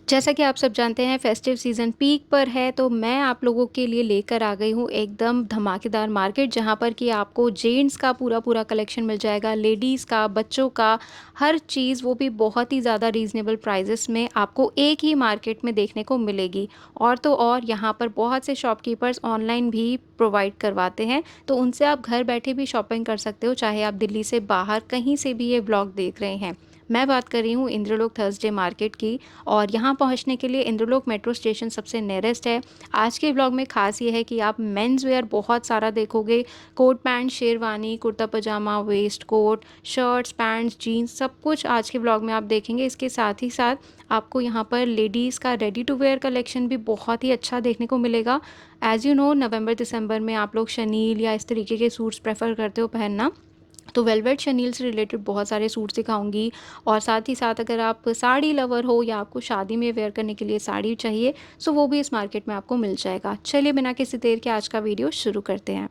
जैसा कि आप सब जानते हैं फेस्टिव सीज़न पीक पर है, तो मैं आप लोगों के लिए लेकर आ गई हूँ एकदम धमाकेदार मार्केट, जहाँ पर कि आपको जेंट्स का पूरा कलेक्शन मिल जाएगा, लेडीज़ का, बच्चों का, हर चीज़, वो भी बहुत ही ज़्यादा रीज़नेबल प्राइसेस में आपको एक ही मार्केट में देखने को मिलेगी। और तो और यहाँ पर बहुत से शॉपकीपर्स ऑनलाइन भी प्रोवाइड करवाते हैं, तो उनसे आप घर बैठे भी शॉपिंग कर सकते हो, चाहे आप दिल्ली से बाहर कहीं से भी ये व्लॉग देख रहे हैं। मैं बात कर रही हूँ इंद्रलोक थर्सडे मार्केट की, और यहाँ पहुँचने के लिए इंद्रलोक मेट्रो स्टेशन सबसे नियरेस्ट है। आज के व्लॉग में ख़ास ये है कि आप मेंस वेयर बहुत सारा देखोगे, coat pant, sherwani, kurta pajama, waistcoat, shirts, pants, jeans, सब कुछ आज के व्लॉग में आप देखेंगे। इसके साथ ही साथ आपको यहाँ पर लेडीज़ का रेडी टू वेयर कलेक्शन भी बहुत ही अच्छा देखने को मिलेगा। एज़ यू नो, नवंबर दिसंबर में आप लोग शनील या इस तरीके के सूट्स प्रेफर करते हो पहनना, तो वेलवेट शनील से रिलेटेड बहुत सारे सूट्स दिखाऊंगी। और साथ ही साथ अगर आप साड़ी लवर हो या आपको शादी में वेयर करने के लिए साड़ी चाहिए, सो वो भी इस मार्केट में आपको मिल जाएगा। चलिए बिना किसी देर के आज का वीडियो शुरू करते हैं।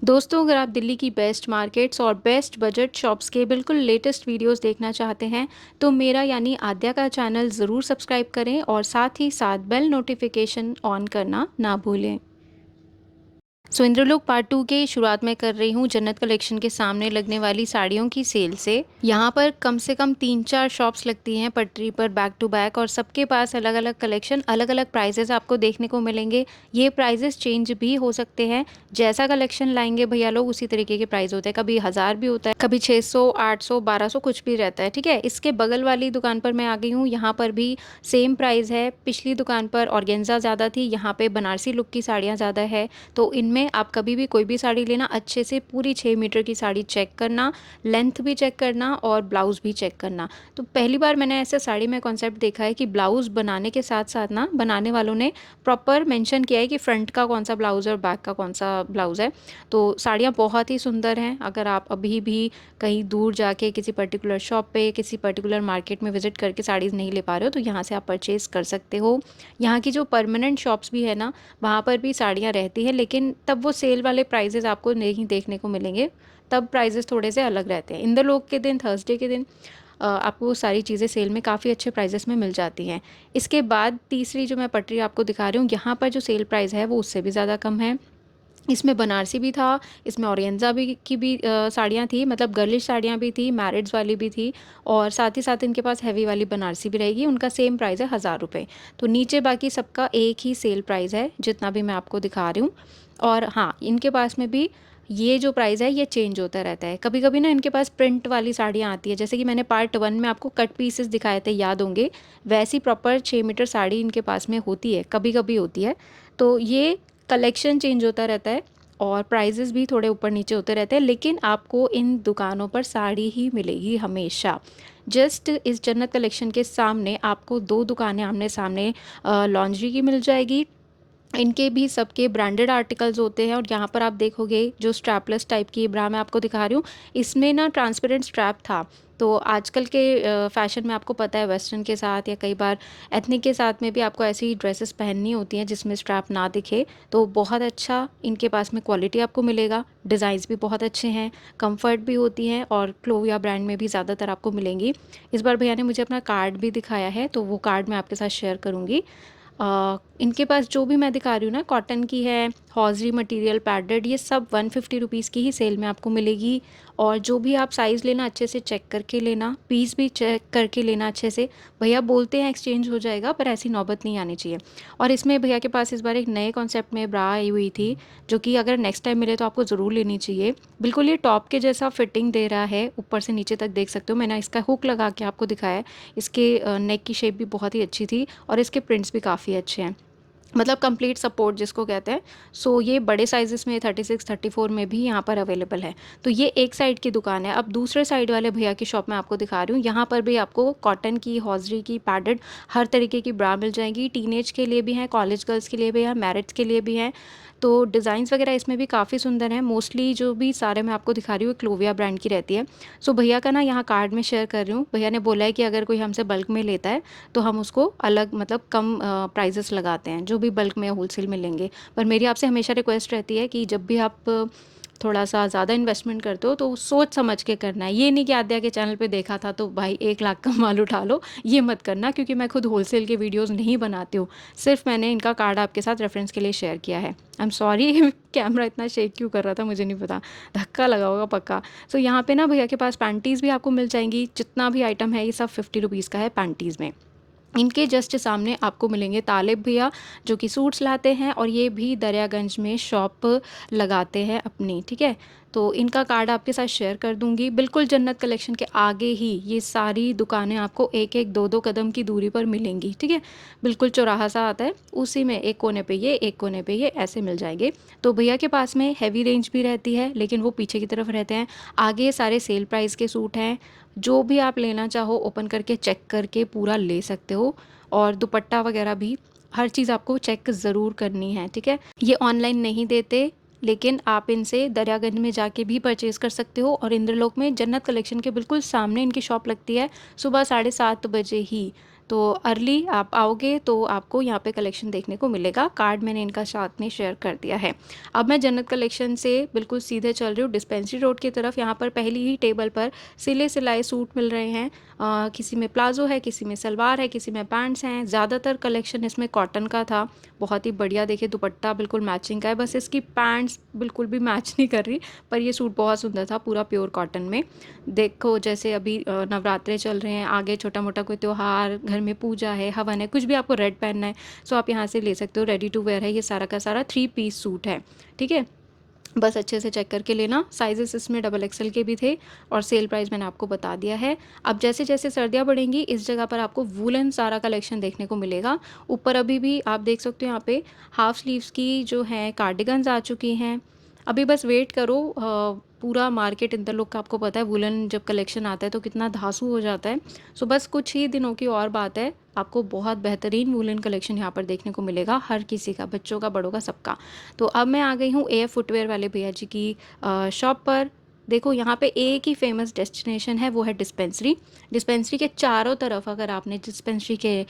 दोस्तों, अगर आप दिल्ली की बेस्ट मार्केट्स और बेस्ट बजट शॉप्स के बिल्कुल लेटेस्ट वीडियोस देखना चाहते हैं, तो मेरा यानी आद्या का चैनल ज़रूर सब्सक्राइब करें और साथ ही साथ बेल नोटिफिकेशन ऑन करना ना भूलें। सो इंद्रलोक पार्ट 2 के शुरुआत में कर रही हूँ जन्नत कलेक्शन के सामने लगने वाली साड़ियों की सेल से। यहाँ पर कम से कम 3-4 शॉप्स लगती हैं पटरी पर बैक टू बैक, और सबके पास अलग अलग कलेक्शन, अलग अलग प्राइजेस आपको देखने को मिलेंगे। ये प्राइजेस चेंज भी हो सकते हैं, जैसा कलेक्शन लाएंगे भैया लोग उसी तरीके के प्राइस होते हैं। कभी 1000 भी होता है, कभी 600, 800, 1200 कुछ भी रहता है। ठीक है, इसके बगल वाली दुकान पर मैं आ गई हूँ। यहाँ पर भी सेम प्राइस है। पिछली दुकान पर ऑर्गेन्जा ज़्यादा थी, यहाँ पे बनारसी लुक की साड़ियाँ ज़्यादा है। तो इनमें आप कभी भी कोई भी साड़ी लेना, अच्छे से पूरी 6 मीटर की साड़ी चेक करना, लेंथ भी चेक करना और ब्लाउज़ भी चेक करना। तो पहली बार मैंने ऐसे साड़ी में कॉन्सेप्ट देखा है कि ब्लाउज़ बनाने के साथ साथ ना, बनाने वालों ने प्रॉपर मेंशन किया है कि फ्रंट का कौन सा ब्लाउज़ है और बैक का कौन सा ब्लाउज़ है। तो साड़ियाँ बहुत ही सुंदर हैं। अगर आप अभी भी कहीं दूर जाके किसी पर्टिकुलर शॉप पे, किसी पर्टिकुलर मार्केट में विजिट करके साड़ीज़ नहीं ले पा रहे हो, तो यहाँ से आप परचेज़ कर सकते हो। यहाँ की जो परमानेंट शॉप्स भी है ना, वहाँ पर भी साड़ियाँ रहती हैं, लेकिन तब वो सेल वाले प्राइजेज़ आपको नहीं देखने को मिलेंगे। तब प्राइजेज़ थोड़े से अलग रहते हैं। इंद्रलोक के दिन, थर्सडे के दिन आपको सारी चीज़ें सेल में काफ़ी अच्छे प्राइजेस में मिल जाती हैं। इसके बाद तीसरी जो मैं पटरी आपको दिखा रही हूँ, यहाँ पर जो सेल प्राइस है वो उससे भी ज़्यादा कम है। इसमें बनारसी भी था, इसमें ऑर्गेन्जा भी की भी साड़ियाँ थी, मतलब गर्लिश साड़ियाँ भी थी, मैरिड्स वाली भी थी, और साथ ही साथ इनके पास हैवी वाली बनारसी भी रहेगी। उनका सेम प्राइस है 1000 रुपये। तो नीचे बाकी सबका एक ही सेल प्राइस है, जितना भी मैं आपको दिखा रही हूँ। और हाँ, इनके पास में भी ये जो प्राइस है ये चेंज होता रहता है। कभी कभी ना इनके पास प्रिंट वाली साड़ियाँ आती है, जैसे कि मैंने पार्ट 1 में आपको कट पीसेस दिखाए थे, याद होंगे। वैसी प्रॉपर 6 मीटर साड़ी इनके पास में होती है, कभी कभी होती है। तो ये कलेक्शन चेंज होता रहता है और प्राइजेस भी थोड़े ऊपर नीचे होते रहते हैं, लेकिन आपको इन दुकानों पर साड़ी ही मिलेगी हमेशा। जस्ट इस जन्नत कलेक्शन के सामने आपको 2 दुकानें आमने सामने लॉन्ड्री की मिल जाएगी। इनके भी सबके ब्रांडेड आर्टिकल्स होते हैं। और यहाँ पर आप देखोगे जो स्ट्रैपलेस टाइप की ब्रा मैं आपको दिखा रही हूँ, इसमें ना ट्रांसपेरेंट स्ट्रैप था। तो आजकल के फैशन में आपको पता है, वेस्टर्न के साथ या कई बार एथनिक के साथ में भी आपको ऐसी ड्रेसेस पहननी होती हैं जिसमें स्ट्रैप ना दिखे। तो बहुत अच्छा इनके पास में क्वालिटी आपको मिलेगा। डिज़ाइंस भी बहुत अच्छे हैं, कंफर्ट भी होती हैं, और क्लोविया ब्रांड में भी ज़्यादातर आपको मिलेंगी। इस बार भैया ने मुझे अपना कार्ड भी दिखाया है, तो वो कार्ड मैं आपके साथ शेयर करूँगी। इनके पास जो भी मैं दिखा रही हूँ ना, कॉटन की है, हॉजरी मटेरियल, पैडेड, ये सब 150 रुपीज़ की ही सेल में आपको मिलेगी। और जो भी आप साइज़ लेना, अच्छे से चेक करके लेना, पीस भी चेक करके लेना अच्छे से। भैया बोलते हैं एक्सचेंज हो जाएगा, पर ऐसी नौबत नहीं आनी चाहिए। और इसमें भैया के पास इस बार एक नए कॉन्सेप्ट में ब्रा आई हुई थी, जो कि अगर नेक्स्ट टाइम मिले तो आपको ज़रूर लेनी चाहिए। बिल्कुल ये टॉप के जैसा फिटिंग दे रहा है, ऊपर से नीचे तक देख सकते हो। मैंने इसका हुक लगा के आपको दिखाया है। इसके नेक की शेप भी बहुत ही अच्छी थी, और इसके प्रिंट्स भी काफ़ी अच्छे हैं, मतलब कंप्लीट सपोर्ट जिसको कहते हैं। सो ये बड़े साइजेस में 36, 34 में भी यहाँ पर अवेलेबल है। तो ये एक साइड की दुकान है। अब दूसरे साइड वाले भैया की शॉप में आपको दिखा रही हूँ। यहाँ पर भी आपको कॉटन की, हॉजरी की, पैडेड, हर तरीके की ब्रा मिल जाएंगी। टीनेज के लिए भी हैं, कॉलेज गर्ल्स के लिए भी हैं, मैरिड्स के लिए भी हैं। तो डिज़ाइंस वगैरह इसमें भी काफ़ी सुंदर हैं। मोस्टली जो भी सारे मैं आपको दिखा रही हूँ क्लोविया ब्रांड की रहती है। सो भैया का ना यहाँ कार्ड में शेयर कर रही हूँ। भैया ने बोला है कि अगर कोई हमसे बल्क में लेता है तो हम उसको अलग, मतलब कम प्राइजेस लगाते हैं, जो भी बल्क में या होलसेल में लेंगे। पर मेरी आपसे हमेशा रिक्वेस्ट रहती है कि जब भी आप थोड़ा-सा ज़्यादा इन्वेस्टमेंट करते हो तो सोच समझ के करना है। ये नहीं कि आद्या के चैनल पे देखा था तो भाई 1 लाख का माल उठा लो, ये मत करना, क्योंकि मैं खुद होलसेल के वीडियोज़ नहीं बनाती हूँ। सिर्फ़ मैंने इनका कार्ड आपके साथ रेफ़रेंस के लिए शेयर किया है। आई एम सॉरी कैमरा इतना शेक क्यों कर रहा था मुझे नहीं पता, धक्का लगा होगा पक्का। सो यहाँ पे ना भैया के पास पैंटीज़ भी आपको मिल जाएँगी, जितना भी आइटम है ये सब 50 रुपीज़ का है पैंटीज़ में। इनके जस्ट सामने आपको मिलेंगे तालिब भैया, जो कि सूट्स लाते हैं और ये भी दरियागंज में शॉप लगाते हैं अपनी, ठीक है। तो इनका कार्ड आपके साथ शेयर कर दूंगी। बिल्कुल जन्नत कलेक्शन के आगे ही ये सारी दुकानें आपको एक एक दो दो कदम की दूरी पर मिलेंगी, ठीक है। बिल्कुल चौराहा सा आता है, उसी में एक कोने पे ये, एक कोने पे ये, ऐसे मिल जाएंगे। तो भैया के पास में हैवी रेंज भी रहती है, लेकिन वो पीछे की तरफ रहते हैं। आगे सारे सेल प्राइस के सूट हैं, जो भी आप लेना चाहो ओपन करके चेक करके पूरा ले सकते हो। और दुपट्टा वगैरह भी, हर चीज़ आपको चेक ज़रूर करनी है, ठीक है। ये ऑनलाइन नहीं देते, लेकिन आप इनसे दरियागंज में जाके भी परचेज़ कर सकते हो। और इंद्रलोक में जन्नत कलेक्शन के बिल्कुल सामने इनकी शॉप लगती है, सुबह 7:30 बजे ही। तो अर्ली आप आओगे तो आपको यहाँ पे कलेक्शन देखने को मिलेगा। कार्ड मैंने इनका साथ में शेयर कर दिया है। अब मैं जन्नत कलेक्शन से बिल्कुल सीधे चल रही हूँ डिस्पेंसरी रोड की तरफ। यहाँ पर पहली ही टेबल पर सिले सिलाए सूट मिल रहे हैं। किसी में प्लाजो है, किसी में सलवार है, किसी में पैंट्स हैं। ज़्यादातर कलेक्शन इसमें कॉटन का था, बहुत ही बढ़िया। देखिए दुपट्टा बिल्कुल मैचिंग का है, बस इसकी पैंट्स बिल्कुल भी मैच नहीं कर रही, पर ये सूट बहुत सुंदर था, पूरा प्योर कॉटन में। देखो जैसे अभी नवरात्रे चल रहे हैं, आगे छोटा मोटा कोई त्यौहार, घर में पूजा है, हवन है, कुछ भी आपको रेड पहनना है, सो आप यहाँ से ले सकते हो। रेडी टू वेयर है ये सारा का सारा, 3 पीस सूट है, ठीक है। बस अच्छे से चेक करके लेना। साइजेस इसमें XXL के भी थे और सेल प्राइस मैंने आपको बता दिया है। अब जैसे जैसे सर्दियाँ बढ़ेंगी, इस जगह पर आपको वूलन सारा कलेक्शन देखने को मिलेगा। ऊपर अभी भी आप देख सकते हो, यहाँ पे हाफ स्लीव्स की जो हैं कार्डिगन्स आ चुकी हैं। अभी बस वेट करो। पूरा मार्केट इंटरलॉक का आपको पता है, वुलन जब कलेक्शन आता है तो कितना धांसू हो जाता है। सो बस कुछ ही दिनों की और बात है, आपको बहुत बेहतरीन वुलन कलेक्शन यहाँ पर देखने को मिलेगा, हर किसी का, बच्चों का, बड़ों का, सबका। तो अब मैं आ गई हूँ AF फुटवेयर वाले भैया जी की शॉप पर। देखो यहाँ पे एक ही फेमस डेस्टिनेशन है, वो है डिस्पेंसरी। डिस्पेंसरी के चारों तरफ, अगर आपने डिस्पेंसरी के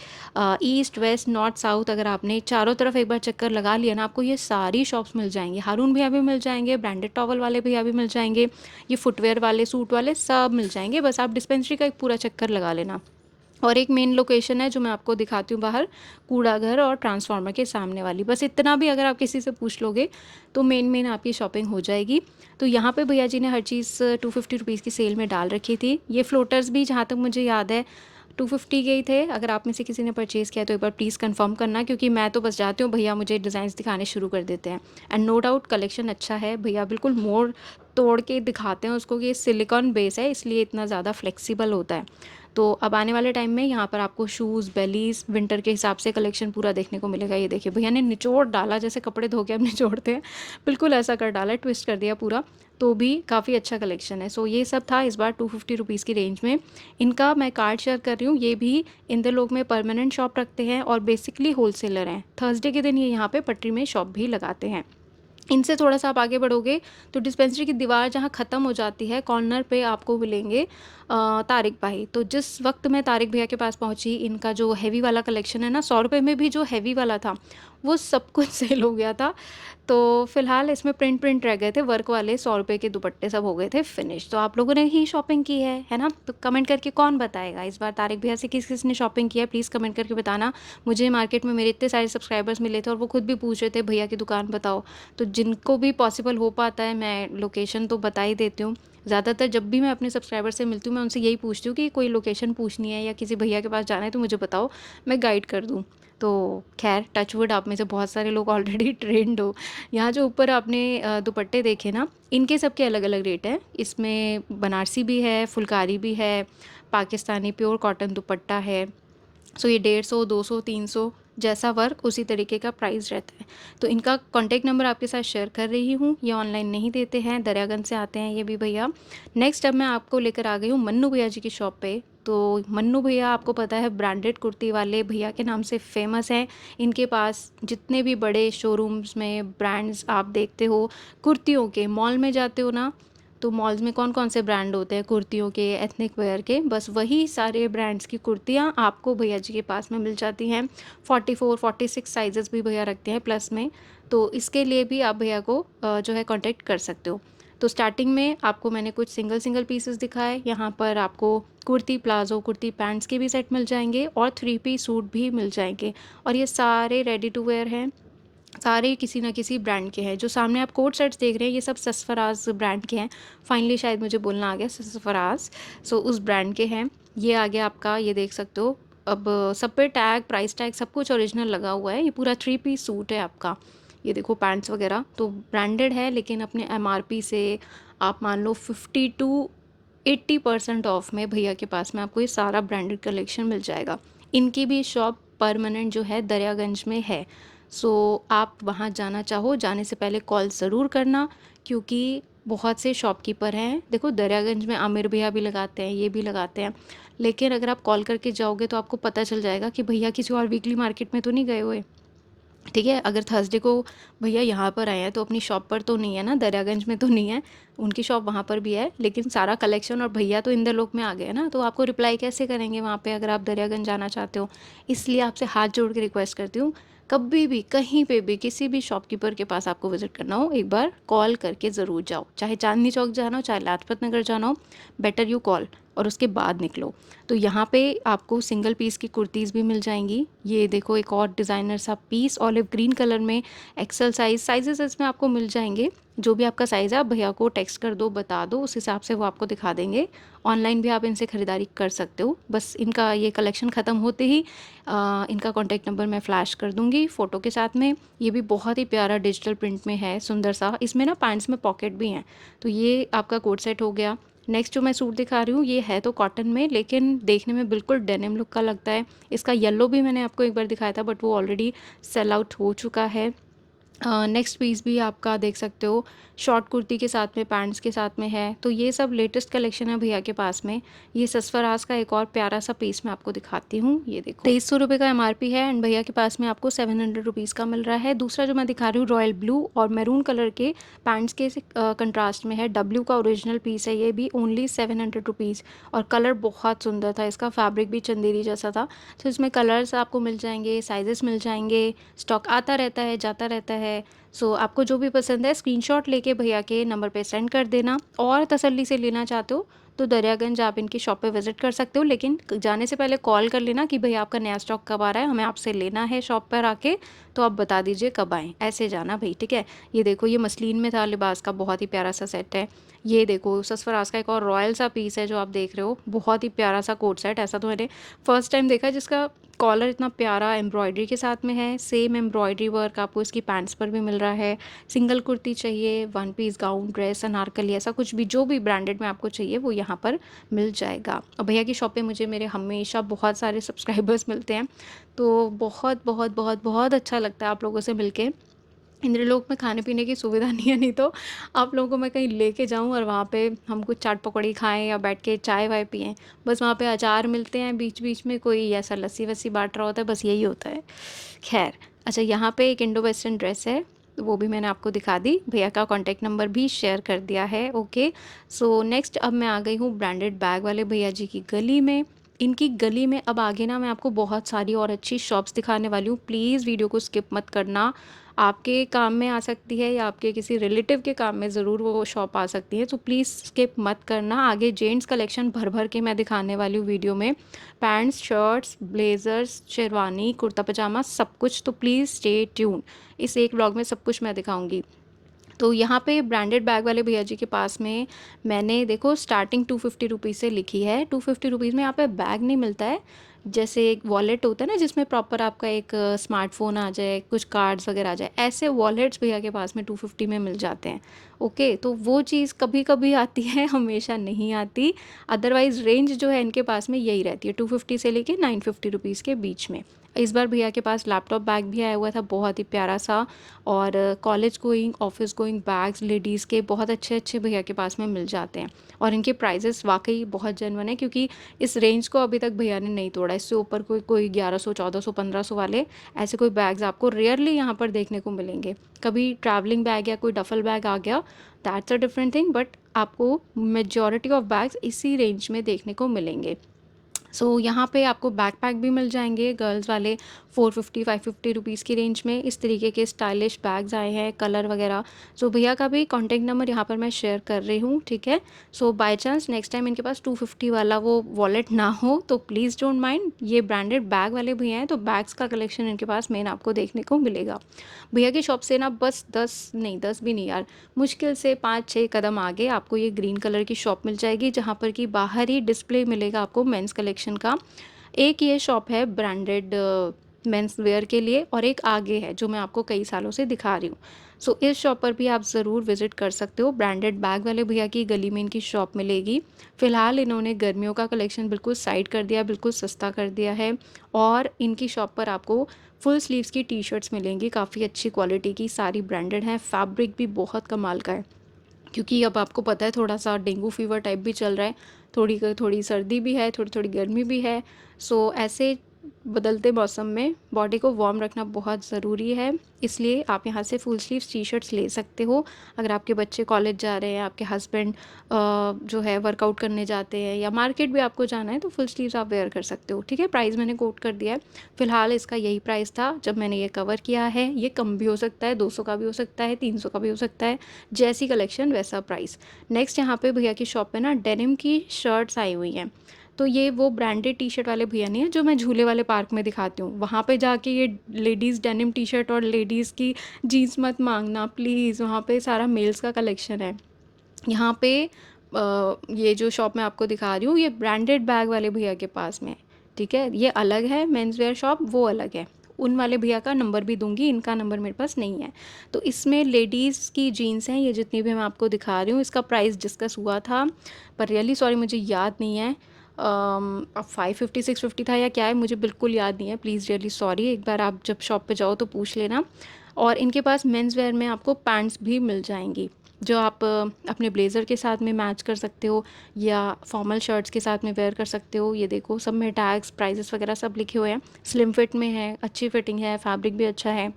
ईस्ट वेस्ट नॉर्थ साउथ, अगर आपने चारों तरफ एक बार चक्कर लगा लिया ना, आपको ये सारी शॉप्स मिल जाएंगे। हारून भैया भी मिल जाएंगे, ब्रांडेड टॉवल वाले भैया भी मिल जाएंगे, ये फुटवेयर वाले, सूट वाले, सब मिल जाएंगे। बस आप डिस्पेंसरी का एक पूरा चक्कर लगा लेना। और एक मेन लोकेशन है जो मैं आपको दिखाती हूँ बाहर, कूड़ा घर और ट्रांसफार्मर के सामने वाली। बस इतना भी अगर आप किसी से पूछ लोगे तो मेन मेन आपकी शॉपिंग हो जाएगी। तो यहाँ पे भैया जी ने हर चीज़ 250 रुपीज़ की सेल में डाल रखी थी। ये फ्लोटर्स भी जहाँ तक मुझे याद है 250 के ही थे। अगर आप में से किसी ने परचेज़ किया तो एक बार प्लीज़ कंफर्म करना, क्योंकि मैं तो बस जाती हूँ, भैया मुझे डिज़ाइंस दिखाने शुरू कर देते हैं। एंड नो डाउट कलेक्शन अच्छा है, भैया बिल्कुल मोड़ तोड़ के दिखाते हैं उसको कि ये सिलिकॉन बेस है, इसलिए इतना ज़्यादा फ्लेक्सिबल होता है। तो अब आने वाले टाइम में यहाँ पर आपको शूज़, बेलीज़, विंटर के हिसाब से कलेक्शन पूरा देखने को मिलेगा। ये देखिए भैया ने निचोड़ डाला, जैसे कपड़े धो के हम निचोड़ते हैं, बिल्कुल ऐसा कर डाला है, ट्विस्ट कर दिया पूरा। तो भी काफ़ी अच्छा कलेक्शन है। सो ये सब था इस बार 250 रुपीज़ की रेंज में। इनका मैं कार्ड शेयर कर रही हूँ। ये भी इंदरलोक में परमानेंट शॉप रखते हैं और बेसिकली होलसेलर हैं। थर्सडे के दिन ये यहाँ पे पटरी में शॉप भी लगाते हैं। इनसे थोड़ा सा आप आगे बढ़ोगे तो डिस्पेंसरी की दीवार जहाँ ख़त्म हो जाती है, कॉर्नर पे आपको मिलेंगे तारिक भाई। तो जिस वक्त मैं तारिक भैया के पास पहुँची, इनका जो हैवी वाला कलेक्शन है ना, 100 रुपये में भी जो हैवी वाला था वो सब कुछ सेल हो गया था। तो फ़िलहाल इसमें प्रिंट रह गए थे, वर्क वाले 100 रुपये के दुपट्टे सब हो गए थे फिनिश। तो आप लोगों ने ही शॉपिंग की है ना? तो कमेंट करके कौन बताएगा इस बार तारिक भैया से किस किस ने शॉपिंग की है, प्लीज़ कमेंट करके बताना। मुझे मार्केट में मेरे इतने सारे सब्सक्राइबर्स मिले थे और वो खुद भी पूछ रहे थे भैया की दुकान बताओ। तो जिनको भी पॉसिबल हो पाता है, मैं लोकेशन तो बता ही देती हूँ। ज़्यादातर जब भी मैं अपने सब्सक्राइबर से मिलती हूँ, मैं उनसे यही पूछती हूँ कि कोई लोकेशन पूछनी है या किसी भैया के पास जाना है तो मुझे बताओ, मैं गाइड कर दूँ। तो खैर टचवुड, आप में से बहुत सारे लोग ऑलरेडी ट्रेंड हो। यहाँ जो ऊपर आपने दुपट्टे देखे ना, इनके सबके अलग अलग रेट हैं। इसमें बनारसी भी है, फुलकारी भी है, पाकिस्तानी प्योर कॉटन दुपट्टा है। सो ये 150, 200, 300, जैसा वर्क उसी तरीके का प्राइस रहता है। तो इनका कॉन्टैक्ट नंबर आपके साथ शेयर कर रही हूँ। ये ऑनलाइन नहीं देते हैं, दरियागंज से आते हैं ये भी भैया। नेक्स्ट अब मैं आपको लेकर आ गई हूँ मन्नू भैया जी की शॉप पे। तो मन्नू भैया आपको पता है ब्रांडेड कुर्ती वाले भैया के नाम से फेमस हैं। इनके पास जितने भी बड़े शोरूम्स में ब्रांड्स आप देखते हो कुर्तियों के, मॉल में जाते हो ना, तो मॉल्स में कौन कौन से ब्रांड होते हैं कुर्तियों के, एथनिक वेयर के, बस वही सारे ब्रांड्स की कुर्तियाँ आपको भैया जी के पास में मिल जाती हैं। 44, 46 साइजेस भी भैया रखते हैं प्लस में। तो इसके लिए भी आप भैया को जो है कांटेक्ट कर सकते हो। तो स्टार्टिंग में आपको मैंने कुछ सिंगल सिंगल पीसेस दिखाए। यहाँ पर आपको कुर्ती प्लाज़ो, कुर्ती पैंट्स के भी सेट मिल जाएंगे और 3 पीस सूट भी मिल जाएंगे। और ये सारे रेडी टू वेयर हैं, सारे किसी ना किसी ब्रांड के हैं। जो सामने आप कोट सेट्स देख रहे हैं ये सब ससफराज ब्रांड के हैं। फाइनली शायद मुझे बोलना आ गया, ससफराज, सो उस ब्रांड के हैं। ये आ गया आपका, ये देख सकते हो। अब सब पे टैग, प्राइस टैग सब कुछ ओरिजिनल लगा हुआ है। ये पूरा 3 पीस सूट है आपका। ये देखो पैंट्स वगैरह तो ब्रांडेड है, लेकिन अपने MRP से आप मान लो 50 टू 80% ऑफ में भैया के पास में आपको ये सारा ब्रांडेड कलेक्शन मिल जाएगा। इनकी भी शॉप परमानेंट जो है दरियागंज में है। सो आप वहाँ जाना चाहो, जाने से पहले कॉल ज़रूर करना, क्योंकि बहुत से शॉपकीपर हैं। देखो दरियागंज में आमिर भैया भी लगाते हैं, ये भी लगाते हैं, लेकिन अगर आप कॉल करके जाओगे तो आपको पता चल जाएगा कि भैया किसी और वीकली मार्केट में तो नहीं गए हुए। ठीक है, अगर थर्सडे को भैया यहाँ पर आए हैं तो अपनी शॉप पर तो नहीं है ना, दरियागंज में तो नहीं है, उनकी शॉप वहाँ पर भी है, लेकिन सारा कलेक्शन और भैया तो इंद्रलोक में आ गए ना, तो आपको रिप्लाई कैसे करेंगे वहाँ पे अगर आप दरियागंज जाना चाहते हो। इसलिए आपसे हाथ जोड़ के रिक्वेस्ट करती हूँ, कभी भी कहीं पे भी किसी भी शॉपकीपर के पास आपको विजिट करना हो, एक बार कॉल करके ज़रूर जाओ। चाहे चांदनी चौक जाना हो, चाहे लाजपत नगर जाना हो, बेटर यू कॉल और उसके बाद निकलो। तो यहाँ पे आपको सिंगल पीस की कुर्तीज़ भी मिल जाएंगी। ये देखो एक और डिज़ाइनर सा पीस ऑलिव ग्रीन कलर में, एक्सेल साइज़ेस इसमें आपको मिल जाएंगे। जो भी आपका साइज़ है आप भैया को टेक्स्ट कर दो, बता दो, उस हिसाब से वो आपको दिखा देंगे। ऑनलाइन भी आप इनसे ख़रीदारी कर सकते हो। बस इनका ये कलेक्शन ख़त्म होते ही इनका कॉन्टैक्ट नंबर मैं फ्लैश कर दूँगी फ़ोटो के साथ में। ये भी बहुत ही प्यारा डिजिटल प्रिंट में है, सुंदर सा। इसमें ना पैंट्स में पॉकेट भी हैं। तो ये आपका कोट सेट हो गया। नेक्स्ट जो मैं सूट दिखा रही हूँ ये है तो कॉटन में, लेकिन देखने में बिल्कुल डेनिम लुक का लगता है। इसका येलो भी मैंने आपको एक बार दिखाया था, बट वो ऑलरेडी सेल आउट हो चुका है। नेक्स्ट पीस भी आपका देख सकते हो, शॉर्ट कुर्ती के साथ में, पैंट्स के साथ में है। तो ये सब लेटेस्ट कलेक्शन है भैया के पास में। ये ससफराज का एक और प्यारा सा पीस मैं आपको दिखाती हूँ। ये देखो 2300 रुपये का MRP है एंड भैया के पास में आपको 700 रुपीज़ का मिल रहा है। दूसरा जो मैं दिखा रही हूँ रॉयल ब्लू और मैरून कलर के पैंट्स के कंट्रास्ट में है। डब्ल्यू का ओरिजिनल पीस है, ये भी ओनली 700 रुपीज़। और कलर बहुत सुंदर था, इसका फैब्रिक भी चंदेरी जैसा था। तो इसमें कलर्स आपको मिल जाएंगे, साइजेस मिल जाएंगे, स्टॉक आता रहता है जाता रहता है। सो आपको जो भी पसंद है स्क्रीनशॉट लेके भैया के नंबर पे सेंड कर देना। और तसल्ली से लेना चाहते हो तो दरियागंज आप इनकी शॉप पे विज़िट कर सकते हो, लेकिन जाने से पहले कॉल कर लेना कि भैया आपका नया स्टॉक कब आ रहा है, हमें आपसे लेना है शॉप पर आके, तो आप बता दीजिए कब आएँ, ऐसे जाना भाई। ठीक है, ये देखो ये मसलिन में था लिबास का, बहुत ही प्यारा सा सेट है। ये देखो ससफराज का एक और रॉयल सा पीस है जो आप देख रहे हो, बहुत ही प्यारा सा कोट सेट। ऐसा तो मैंने फर्स्ट टाइम देखा जिसका कॉलर इतना प्यारा एम्ब्रॉयडरी के साथ में है। सेम एम्ब्रॉयडरी वर्क आपको इसकी पैंट्स पर भी मिल रहा है। सिंगल कुर्ती चाहिए, one piece gown, dress, Anarkali, ऐसा कुछ भी जो भी ब्रांडेड में आपको चाहिए वो यहाँ पर मिल जाएगा। और भैया की शॉप पे मुझे मेरे हमेशा बहुत सारे सब्सक्राइबर्स मिलते हैं, तो बहुत बहुत बहुत बहुत अच्छा लगता है आप लोगों से मिलके। इंद्रलोक में खाने पीने की सुविधा नहीं है, नहीं तो आप लोगों को मैं कहीं लेके जाऊं और वहाँ पे हम कुछ चाट पकौड़ी खाएं या बैठ के चाय वाय पिएं। बस वहाँ पे अचार मिलते हैं, बीच बीच में कोई ऐसा लस्सी वस्सी बांट रहा होता है, बस यही होता है। खैर, अच्छा यहाँ पे एक इंडो वेस्टर्न ड्रेस है, तो वो भी मैंने आपको दिखा दी, भैया का कॉन्टैक्ट नंबर भी शेयर कर दिया है। ओके, सो नेक्स्ट अब मैं आ गई हूँ ब्रांडेड बैग वाले भैया जी की गली में। इनकी गली में अब आगे ना मैं आपको बहुत सारी और अच्छी शॉप्स दिखाने वाली हूँ। प्लीज़ वीडियो को स्किप मत करना, आपके काम में आ सकती है या आपके किसी रिलेटिव के काम में ज़रूर वो शॉप आ सकती है, तो प्लीज़ स्किप मत करना। आगे जेंट्स कलेक्शन भर भर के मैं दिखाने वाली हूँ वीडियो में, pants, shirts, blazers, sherwani, kurta pajama, सब कुछ। तो प्लीज़ स्टे ट्यून, इस एक ब्लॉग में सब कुछ मैं दिखाऊंगी। तो यहाँ पे ब्रांडेड बैग वाले भैया जी के पास में मैंने देखो स्टार्टिंग 250 रुपीज़ से लिखी है। 250 रुपीज़ में यहाँ पे बैग नहीं मिलता है, जैसे एक वॉलेट होता है ना जिसमें प्रॉपर आपका एक स्मार्टफोन आ जाए, कुछ कार्ड्स वगैरह आ जाए, ऐसे वॉलेट्स भैया के पास में 250 में मिल जाते हैं। ओके, तो वो चीज़ कभी कभी आती है, हमेशा नहीं आती। अदरवाइज़ रेंज जो है इनके पास में यही रहती है, 250 से लेके 950 रुपीज़ के बीच में। इस बार भैया के पास लैपटॉप बैग भी आया हुआ था, बहुत ही प्यारा सा। और college going, office going bags ladies के बहुत अच्छे अच्छे भैया के पास में मिल जाते हैं। और इनके प्राइजेस वाकई बहुत जेन्युइन है, क्योंकि इस रेंज को अभी तक भैया ने नहीं तोड़ा। इससे ऊपर कोई कोई 1100, 1400, 1500 वाले ऐसे कोई बैग्स आपको रेयरली यहाँ पर देखने को मिलेंगे। कभी ट्रैवलिंग बैग या कोई डफल बैग आ गया, that's a different thing, but आपको मेजॉरिटी ऑफ बैग्स इसी रेंज में देखने को मिलेंगे। सो यहाँ पे आपको बैकपैक भी मिल जाएंगे गर्ल्स वाले 450-550 रुपीज़ की रेंज में। इस तरीके के स्टाइलिश बैग्स आए हैं, कलर वगैरह। सो भैया का भी कॉन्टैक्ट नंबर यहाँ पर मैं शेयर कर रही हूँ, ठीक है। सो बाय चांस नेक्स्ट टाइम इनके पास 250 वाला वो वॉलेट ना हो तो प्लीज़ डोंट माइंड, ये ब्रांडेड बैग वाले भैया हैं, तो बैग्स का कलेक्शन इनके पास मेन आपको देखने को मिलेगा। भैया की शॉप से ना बस 10 नहीं, 10 भी नहीं यार, मुश्किल से 5-6 कदम आगे आपको ये ग्रीन कलर की शॉप मिल जाएगी, जहाँ पर कि बाहर ही डिस्प्ले मिलेगा आपको मेंस कलेक्शन का। एक ये शॉप है ब्रांडेड मेंस वेयर के लिए, और एक आगे है जो मैं आपको कई सालों से दिखा रही हूँ। सो इस शॉप पर भी आप ज़रूर विज़िट कर सकते हो। ब्रांडेड बैग वाले भैया की गली में इनकी शॉप मिलेगी। फ़िलहाल इन्होंने गर्मियों का कलेक्शन बिल्कुल साइड कर दिया, बिल्कुल सस्ता कर दिया है, और इनकी शॉप पर आपको फुल स्लीव्स की टी शर्ट्स मिलेंगी, काफ़ी अच्छी क्वालिटी की, सारी ब्रांडेड हैं। फैब्रिक भी बहुत कमाल का है, क्योंकि अब आपको पता है थोड़ा सा डेंगू फीवर टाइप भी चल रहा है, थोड़ी थोड़ी सर्दी भी है, थोड़ी थोड़ी गर्मी भी है। सो ऐसे बदलते मौसम में बॉडी को वार्म रखना बहुत ज़रूरी है, इसलिए आप यहाँ से फुल स्लीव्स टी शर्ट्स ले सकते हो। अगर आपके बच्चे कॉलेज जा रहे हैं, आपके हस्बैंड जो है वर्कआउट करने जाते हैं, या मार्केट भी आपको जाना है, तो फुल स्लीव्स आप वेयर कर सकते हो, ठीक है। प्राइस मैंने कोट कर दिया है। फ़िलहाल इसका यही प्राइस था जब मैंने ये कवर किया है। ये कम भी हो सकता है, 200 का भी हो सकता है, 300 का भी हो सकता है, जैसी कलेक्शन वैसा प्राइस। नेक्स्ट यहाँ पे भैया की शॉप पे ना डेनिम की शर्ट्स आई हुई हैं। तो ये वो ब्रांडेड टी शर्ट वाले भैया नहीं है जो मैं झूले वाले पार्क में दिखाती हूँ, वहाँ पे जाके ये लेडीज़ डेनिम टी शर्ट और लेडीज़ की जीन्स मत मांगना प्लीज़, वहाँ पे सारा मेल्स का कलेक्शन है। यहाँ पे ये जो शॉप मैं आपको दिखा रही हूँ, ये ब्रांडेड बैग वाले भैया के पास में है, ठीक है। ये अलग है, मेंस वेयर शॉप वो अलग है। उन वाले भैया का नंबर भी दूंगी, इनका नंबर मेरे पास नहीं है। तो इसमें लेडीज़ की जीन्स हैं, ये जितनी भी मैं आपको दिखा रही हूँ। इसका प्राइस डिस्कस हुआ था, पर रियली सॉरी मुझे याद नहीं है। अब 550-650 था या क्या है, मुझे बिल्कुल याद नहीं है, प्लीज़ रियली सॉरी। एक बार आप जब शॉप पे जाओ तो पूछ लेना। और इनके पास मेंस वेयर में आपको पैंट्स भी मिल जाएंगी, जो आप अपने ब्लेज़र के साथ में मैच कर सकते हो, या फॉर्मल शर्ट्स के साथ में वेयर कर सकते हो। ये देखो सब में टैग्स, प्राइजेस वगैरह सब लिखे हुए हैं। स्लिम फिट में है, अच्छी फिटिंग है, फैब्रिक भी अच्छा है।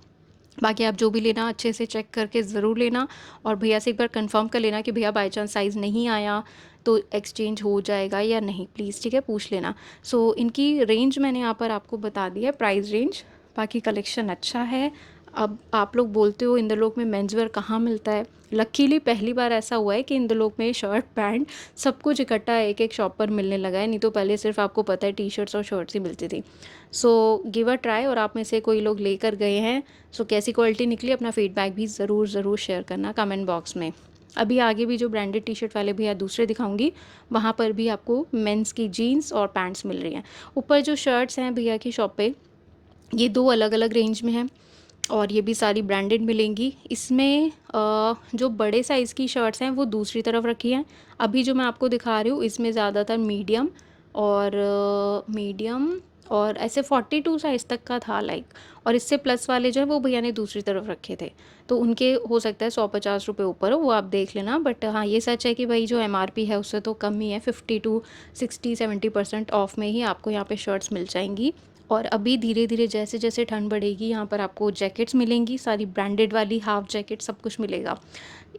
बाकी आप जो भी लेना अच्छे से चेक करके ज़रूर लेना, और भैया से एक बार कंफर्म कर लेना कि भैया बाई चांस साइज़ नहीं आया तो एक्सचेंज हो जाएगा या नहीं, प्लीज़, ठीक है, पूछ लेना। सो इनकी रेंज मैंने यहाँ पर आपको बता दी है, प्राइस रेंज। बाकी कलेक्शन अच्छा है। अब आप लोग बोलते हो इंद्रलोक में मेंस वेयर कहाँ मिलता है। लकीली पहली बार ऐसा हुआ है कि इंद्रलोक में शर्ट पैंट सब कुछ इकट्ठा एक एक शॉप पर मिलने लगा है, नहीं तो पहले सिर्फ आपको पता है टी शर्ट्स और शर्ट्स ही मिलती थी। सो गिव अ ट्राई, और आप में से कोई लोग लेकर गए हैं, सो कैसी क्वालिटी निकली अपना फीडबैक भी ज़रूर ज़रूर शेयर करना कमेंट बॉक्स में। अभी आगे भी जो ब्रांडेड टी शर्ट वाले भैया दूसरे दिखाऊंगी, वहाँ पर भी आपको मेंस की जीन्स और पैंट्स मिल रही हैं। ऊपर जो शर्ट्स हैं भैया की शॉप पे, ये दो अलग अलग रेंज में हैं, और ये भी सारी ब्रांडेड मिलेंगी। इसमें जो बड़े साइज़ की शर्ट्स हैं वो दूसरी तरफ रखी हैं। अभी जो मैं आपको दिखा रही हूँ इसमें ज़्यादातर मीडियम और ऐसे 42 साइज़ तक का था लाइक, और इससे प्लस वाले जो है वो भैया ने दूसरी तरफ रखे थे, तो उनके हो सकता है 150 रुपये ऊपर हो, वो आप देख लेना। बट हाँ ये सच है कि भाई जो MRP है उससे तो कम ही है, 50 to 60-70% ऑफ में ही आपको यहाँ पे शर्ट्स मिल जाएंगी। और अभी धीरे धीरे जैसे जैसे ठंड बढ़ेगी, यहाँ पर आपको जैकेट्स मिलेंगी, सारी ब्रांडेड वाली हाफ जैकेट सब कुछ मिलेगा।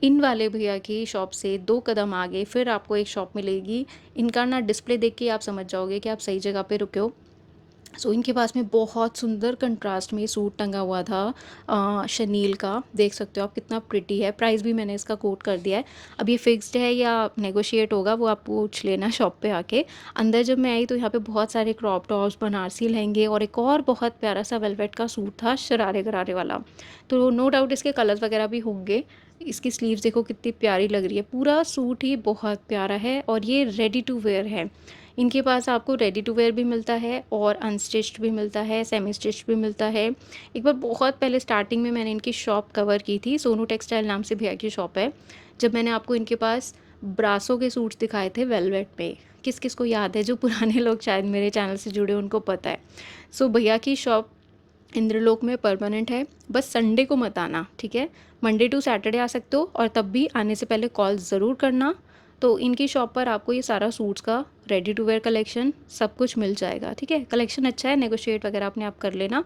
इन वाले भैया की शॉप से 2 कदम आगे फिर आपको एक शॉप मिलेगी। इनका ना डिस्प्ले देख के आप समझ जाओगे कि आप सही जगह पे रुके हो। सो इनके पास में बहुत सुंदर कंट्रास्ट में सूट टंगा हुआ था, शनील का, देख सकते हो आप कितना प्रिटी है। प्राइस भी मैंने इसका कोट कर दिया है। अब ये फिक्स्ड है या नेगोशिएट होगा वो आप पूछ लेना शॉप पे आके। अंदर जब मैं आई तो यहाँ पे बहुत सारे क्रॉप टॉप्स, बनारसी लहंगे, और एक और बहुत प्यारा सा वेलवेट का सूट था शरारे गरारे वाला। तो नो डाउट इसके कलर्स वगैरह भी होंगे। इसकी स्लीव्स देखो कितनी प्यारी लग रही है, पूरा सूट ही बहुत प्यारा है, और ये रेडी टू वेयर है। इनके पास आपको रेडी टू वेयर भी मिलता है और अनस्टिच्ड भी मिलता है, सेमी स्टिच्ड भी मिलता है। एक बार बहुत पहले स्टार्टिंग में मैंने इनकी शॉप कवर की थी, सोनू टेक्सटाइल नाम से भैया की शॉप है, जब मैंने आपको इनके पास ब्रासो के सूट्स दिखाए थे वेलवेट पे। किस किस को याद है, जो पुराने लोग शायद मेरे चैनल से जुड़े उनको पता है। सो भैया की शॉप इंद्रलोक में परमानेंट है, बस संडे को मत आना, ठीक है। मंडे टू सैटरडे आ सकते हो, और तब भी आने से पहले कॉल ज़रूर करना। तो इनकी शॉप पर आपको ये सारा सूट्स का रेडी टू वेयर कलेक्शन सब कुछ मिल जाएगा, ठीक है। कलेक्शन अच्छा है, नेगोशिएट वगैरह अपने आप कर लेना।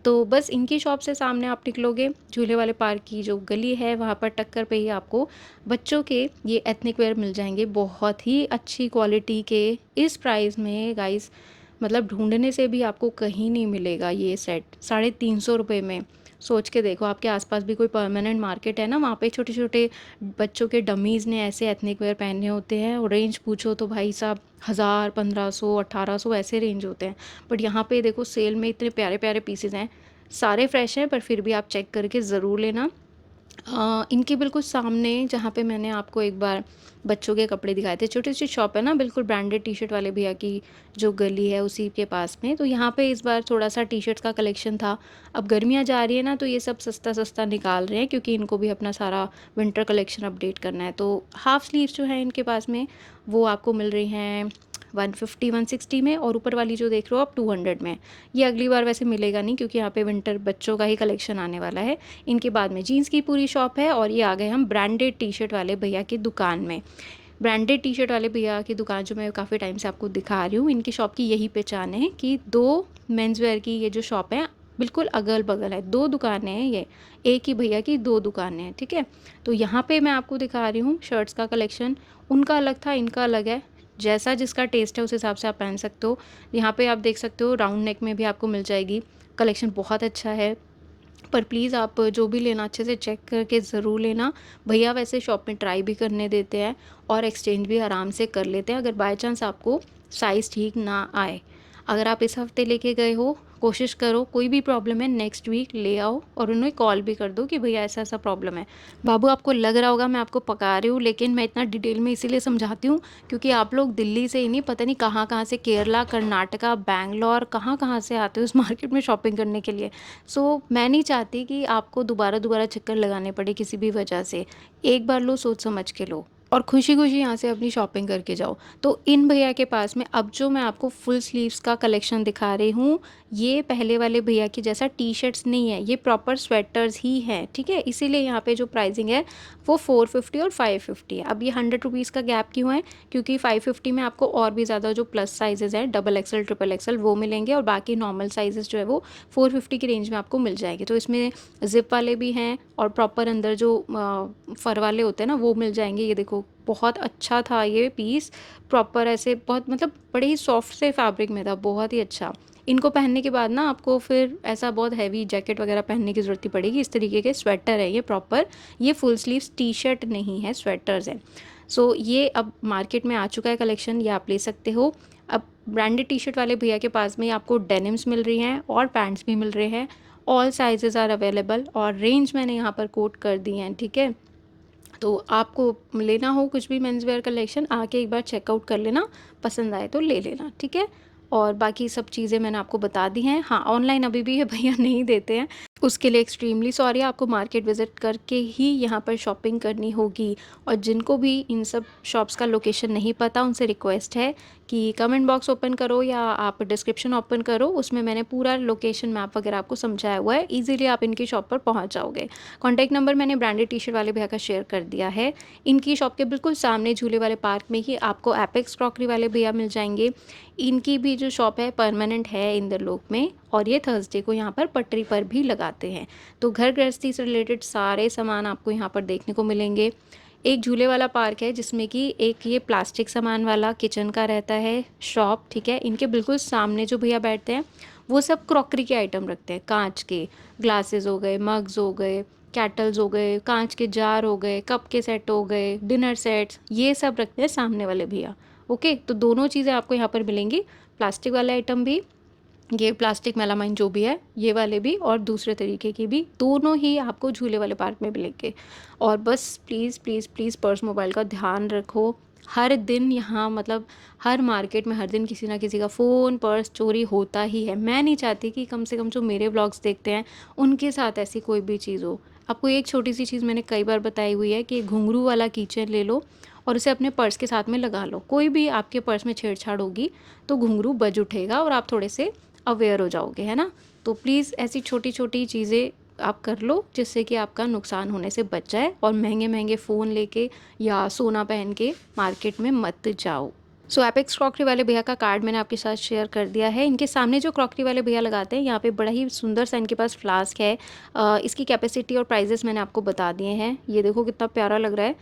तो बस इनकी शॉप से सामने आप निकलोगे, झूले वाले पार्क की जो गली है वहाँ पर टक्कर पे ही आपको बच्चों के ये एथनिक वेयर मिल जाएंगे, बहुत ही अच्छी क्वालिटी के, इस प्राइस में गाइस। मतलब ढूँढने से भी आपको कहीं नहीं मिलेगा ये सेट, ₹350 में। सोच के देखो, आपके आस-पास भी कोई परमानेंट मार्केट है ना, वहाँ पे छोटे-छोटे बच्चों के डमीज़ ने ऐसे एथनिक वियर पहने होते हैं और रेंज पूछो तो भाई साहब 1000, 1500, 1800 ऐसे रेंज होते हैं। बट यहाँ पे देखो सेल में इतने प्यारे-प्यारे पीसेज़ हैं, सारे फ्रेश हैं पर फिर भी आप चेक करके ज़रूर लेना। इनके बिल्कुल सामने जहाँ पे मैंने आपको एक बार बच्चों के कपड़े दिखाए थे, छोटी-सी शॉप है ना, बिल्कुल ब्रांडेड टी-शर्ट वाले भैया की जो गली है उसी के पास में, तो यहाँ पे इस बार थोड़ा-सा टी-शर्ट्स का कलेक्शन था। अब गर्मियाँ जा रही है ना, तो ये सब सस्ता-सस्ता निकाल रहे हैं क्योंकि इनको भी अपना सारा विंटर कलेक्शन अपडेट करना है। तो हाफ स्लीव्स जो है इनके पास में, वो आपको मिल रही हैं 150, 160 में, और ऊपर वाली जो देख रहे हो आप 200 में। ये अगली बार वैसे मिलेगा नहीं क्योंकि यहाँ पे विंटर बच्चों का ही कलेक्शन आने वाला है। इनके बाद में जीन्स की पूरी शॉप है और ये आ गए हम ब्रांडेड टी-शर्ट वाले भैया की दुकान में। ब्रांडेड टी-शर्ट वाले भैया की दुकान जो मैं काफ़ी टाइम से आपको दिखा रही हूँ, इनकी शॉप की यही पहचान है कि 2 मेंस वियर की ये जो शॉप है बिल्कुल अगल-बगल है, 2 दुकानें हैं ये, एक ही भैया की 2 दुकानें हैं, ठीक है? तो यहाँ पे मैं आपको दिखा रही हूँ शर्ट्स का कलेक्शन, उनका अलग था, इनका अलग है। जैसा जिसका टेस्ट है उस हिसाब से आप पहन सकते हो। यहाँ पे आप देख सकते हो राउंड नेक में भी आपको मिल जाएगी, कलेक्शन बहुत अच्छा है। पर प्लीज़ आप जो भी लेना अच्छे से चेक करके ज़रूर लेना। भैया वैसे शॉप में ट्राई भी करने देते हैं और एक्सचेंज भी आराम से कर लेते हैं अगर बाय चांस आपको साइज़ ठीक ना आए। अगर आप इस हफ़्ते लेके गए हो, कोशिश करो कोई भी प्रॉब्लम है नेक्स्ट वीक ले आओ और उन्हें कॉल भी कर दो कि भैया ऐसा-ऐसा प्रॉब्लम है। बाबू आपको लग रहा होगा मैं आपको पका रही हूँ, लेकिन मैं इतना डिटेल में इसीलिए समझाती हूँ क्योंकि आप लोग दिल्ली से ही नहीं, पता नहीं कहाँ-कहाँ से, केरला, कर्नाटका, बैंगलोर, कहाँ-कहाँ से आते हो इस मार्केट में शॉपिंग करने के लिए। सो मैं नहीं चाहती कि आपको दोबारा-दोबारा चक्कर लगाने पड़े किसी भी वजह से। एक बार लो, सोच समझ के लो और खुशी-खुशी यहाँ से अपनी शॉपिंग करके जाओ। तो इन भैया के पास में अब जो मैं आपको फुल स्लीव्स का कलेक्शन दिखा रही हूँ, ये पहले वाले भैया की जैसा टी-शर्ट्स नहीं है, ये प्रॉपर स्वेटर्स ही हैं, ठीक है? इसीलिए यहाँ पे जो प्राइसिंग है वो 450 और 550 है। अब ये 100 रुपीज़ का गैप क्यों है? क्योंकि 550 में आपको और भी ज़्यादा जो प्लस साइज़ेज़ हैं, डबल एक्सेल, ट्रिपल एक्सेल, वो मिलेंगे और बाकी नॉर्मल साइज़ेज़ जो है वो 450 की रेंज में आपको मिल जाएँगे। तो इसमें ज़िप वाले भी हैं और प्रॉपर अंदर जो फर वाले होते हैं ना, वो मिल जाएँगे। ये देखो बहुत अच्छा था ये पीस, प्रॉपर ऐसे बहुत मतलब बड़े ही सॉफ्ट से फैब्रिक में था, बहुत ही अच्छा। इनको पहनने के बाद ना आपको फिर ऐसा बहुत हैवी जैकेट वगैरह पहनने की ज़रूरत नहीं पड़ेगी। इस तरीके के स्वेटर है ये प्रॉपर, ये फुल स्लीव्स टी-शर्ट नहीं है, स्वेटर्स हैं। सो ये अब मार्केट में आ चुका है कलेक्शन, ये आप ले सकते हो। अब ब्रांडेड टी-शर्ट वाले भैया के पास में आपको डेनिम्स मिल रही हैं और पैंट्स भी मिल रहे हैं। ऑल साइज़ेज़ आर अवेलेबल और रेंज मैंने यहाँ पर कोट कर दी हैं, ठीक है? तो आपको लेना हो कुछ भी मेंस वियर कलेक्शन, आके एक बार चेकआउट कर लेना, पसंद आए तो ले लेना, ठीक है? और बाकी सब चीज़ें मैंने आपको बता दी हैं। हाँ, ऑनलाइन अभी भी ये भैया नहीं देते हैं, उसके लिए एक्सट्रीमली सॉरी। आपको मार्केट विज़िट करके ही यहाँ पर शॉपिंग करनी होगी। और जिनको भी इन सब शॉप्स का लोकेशन नहीं पता, उनसे रिक्वेस्ट है कि कमेंट बॉक्स ओपन करो या आप डिस्क्रिप्शन ओपन करो, उसमें मैंने पूरा लोकेशन मैप वगैरह आपको समझाया हुआ है, ईज़िली आप इनकी शॉप पर पहुँच जाओगे। कॉन्टैक्ट नंबर मैंने ब्रांडेड टी-शर्ट वाले भैया का शेयर कर दिया है। इनकी शॉप के बिल्कुल सामने झूले वाले पार्क में ही आपको एपेक्स क्रॉकरी वाले भैया मिल जाएँगे। इनकी भी जो शॉप है परमानेंट है इंदरलोक में और ये थर्सडे को यहाँ पर पटरी पर भी लगाते हैं। तो घर गृहस्थी से रिलेटेड सारे सामान आपको यहाँ पर देखने को मिलेंगे। एक झूले वाला पार्क है जिसमें कि एक ये प्लास्टिक सामान वाला किचन का रहता है शॉप, ठीक है? इनके बिल्कुल सामने जो भैया बैठते हैं, वो सब क्रॉकरी के आइटम रखते हैं, काँच के। ग्लासेस हो गए, मग्स हो गए, केटल्स हो गए, काँच के जार हो गए, कप के सेट हो गए, डिनर सेट्स, ये सब रखते हैं सामने वाले भैया। ओके, तो दोनों चीज़ें आपको यहाँ पर मिलेंगी, प्लास्टिक वाले आइटम भी, ये प्लास्टिक मेलामाइन जो भी है ये वाले भी और दूसरे तरीके की भी, दोनों ही आपको झूले वाले पार्क में मिलेंगे। और बस please please please purse mobile का ध्यान रखो। हर दिन यहाँ मतलब हर मार्केट में हर दिन किसी ना किसी का फ़ोन पर्स चोरी होता ही है। मैं नहीं चाहती कि कम से कम जो मेरे व्लॉग्स देखते हैं उनके साथ ऐसी कोई भी चीज़ हो। आपको एक छोटी सी चीज़ मैंने कई बार बताई हुई है कि घुंघरू वाला कीचेन ले लो और उसे अपने पर्स के साथ में लगा लो। कोई भी आपके पर्स में छेड़छाड़ होगी तो घुंघरू बज उठेगा और आप थोड़े से अवेयर हो जाओगे, है ना? तो प्लीज़ ऐसी छोटी-छोटी चीज़ें आप कर लो जिससे कि आपका नुकसान होने से बच जाए और महँगे-महँगे फ़ोन लेके या सोना पहन के मार्केट में मत जाओ। सो एपेक्स क्रॉकरी वाले भैया का कार्ड मैंने आपके साथ शेयर कर दिया है। इनके सामने जो क्रॉकरी वाले भैया लगाते हैं, यहाँ पे बड़ा ही सुंदर सा इनके पास फ्लास्क है। इसकी कैपेसिटी और प्राइजेस मैंने आपको बता दिए हैं। ये देखो कितना प्यारा लग रहा है।